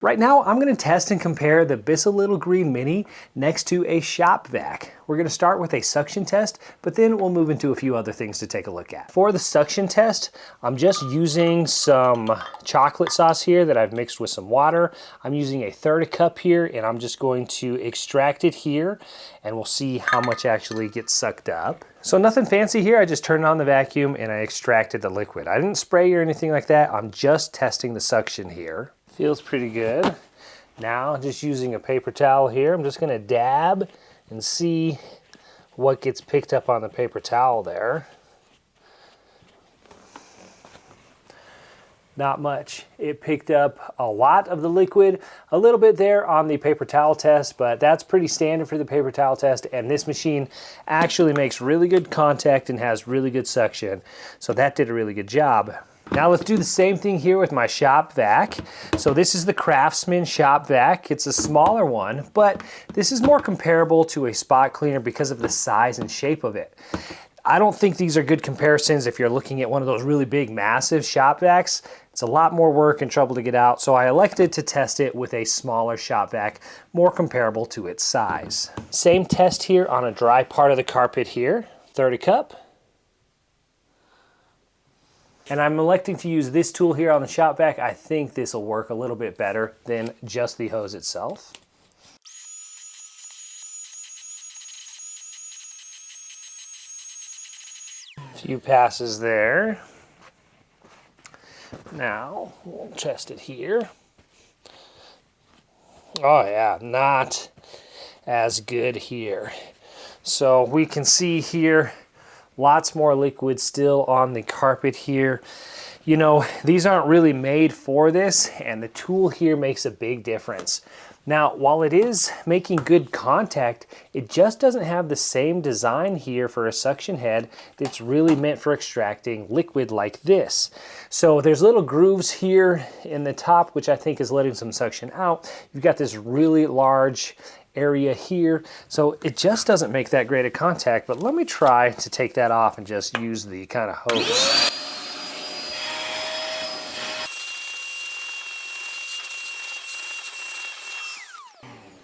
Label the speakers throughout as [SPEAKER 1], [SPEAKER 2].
[SPEAKER 1] Right now, I'm going to test and compare the Bissell Little Green Mini next to a shop vac. We're going to start with a suction test, but then we'll move into a few other things to take a look at. For the suction test, I'm just using some chocolate sauce here that I've mixed with some water. I'm using a third a cup here, and I'm just going to extract it here, and we'll see how much actually gets sucked up. So nothing fancy here, I just turned on the vacuum and I extracted the liquid. I didn't spray or anything like that, I'm just testing the suction here. Feels pretty good. Now, just using a paper towel here, I'm just gonna dab and see what gets picked up on the paper towel there. Not much. It picked up a lot of the liquid, a little bit there on the paper towel test, but that's pretty standard for the paper towel test, and this machine actually makes really good contact and has really good suction, so that did a really good job. Now let's do the same thing here with my shop vac. So this is the Craftsman shop vac. It's a smaller one, but this is more comparable to a spot cleaner because of the size and shape of it. I don't think these are good comparisons if you're looking at one of those really big, massive shop vacs. It's a lot more work and trouble to get out, so I elected to test it with a smaller shop vac, more comparable to its size. Same test here on a dry part of the carpet here, third a cup. And I'm electing to use this tool here on the shop vac. I think this will work a little bit better than just the hose itself. A few passes there. Now, we'll test it here. Oh yeah, not as good here. So we can see here, lots more liquid still on the carpet here. You know, these aren't really made for this, and the tool here makes a big difference. Now, while it is making good contact, it just doesn't have the same design here for a suction head that's really meant for extracting liquid like this. So there's little grooves here in the top, which I think is letting some suction out. You've got this really large area here, so it just doesn't make that great of contact, but let me try to take that off and just use the kind of hose.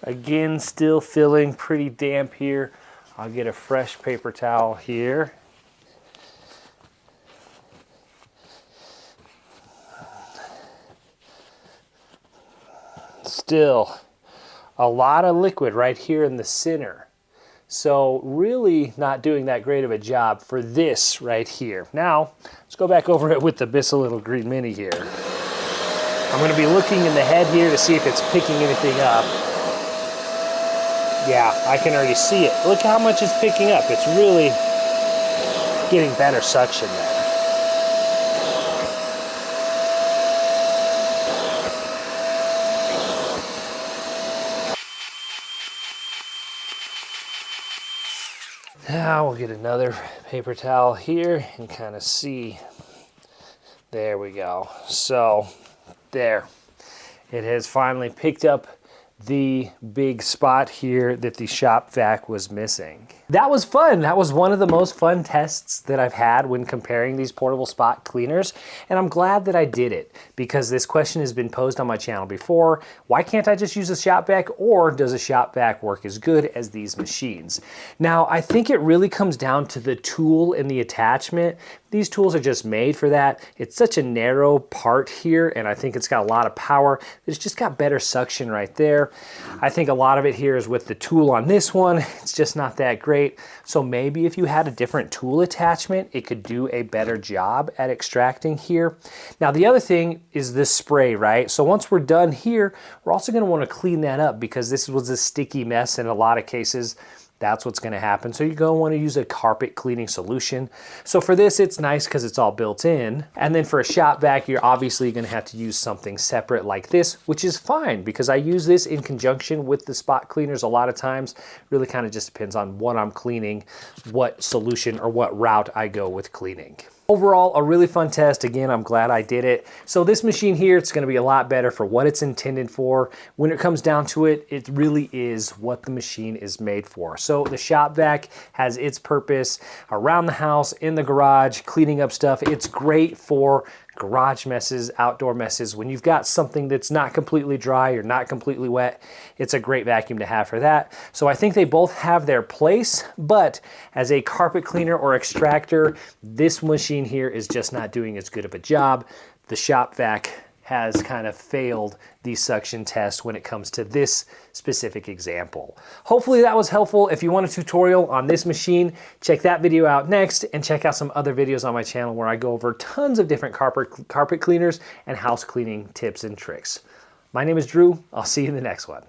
[SPEAKER 1] Again, still feeling pretty damp here. I'll get a fresh paper towel here. Still a lot of liquid right here in the center. So really not doing that great of a job for this right here. Now, let's go back over it with the Bissell Little Green Mini here. I'm gonna be looking in the head here to see if it's picking anything up. Yeah, I can already see it. Look how much it's picking up. It's really getting better suction there. Now we'll get another paper towel here and kind of see. There we go. So there, it has finally picked up the big spot here that the shop vac was missing. That was fun. That was one of the most fun tests that I've had when comparing these portable spot cleaners, and I'm glad that I did it because this question has been posed on my channel before. Why can't I just use a shop vac, or does a shop vac work as good as these machines? Now, I think it really comes down to the tool and the attachment. These tools are just made for that. It's such a narrow part here, and I think it's got a lot of power. It's just got better suction right there. I think a lot of it here is with the tool on this one. It's just not that great. So maybe if you had a different tool attachment, it could do a better job at extracting here. Now, the other thing is this spray, right? So once we're done here, we're also gonna wanna clean that up because this was a sticky mess in a lot of cases. That's what's gonna happen. So you're gonna wanna use a carpet cleaning solution. So for this, it's nice because it's all built in. And then for a shop vac, you're obviously gonna have to use something separate like this, which is fine because I use this in conjunction with the spot cleaners a lot of times. Really kind of just depends on what I'm cleaning, what solution or what route I go with cleaning. Overall, a really fun test. Again, I'm glad I did it. So this machine here, it's gonna be a lot better for what it's intended for. When it comes down to it, it really is what the machine is made for. So the shop vac has its purpose around the house, in the garage, cleaning up stuff. It's great for garage messes, outdoor messes. When you've got something that's not completely dry or not completely wet, it's a great vacuum to have for that. So I think they both have their place, but as a carpet cleaner or extractor, this machine here is just not doing as good of a job. The shop vac has kind of failed the suction test when it comes to this specific example. Hopefully that was helpful. If you want a tutorial on this machine, check that video out next, and check out some other videos on my channel where I go over tons of different carpet cleaners and house cleaning tips and tricks. My name is Drew. I'll see you in the next one.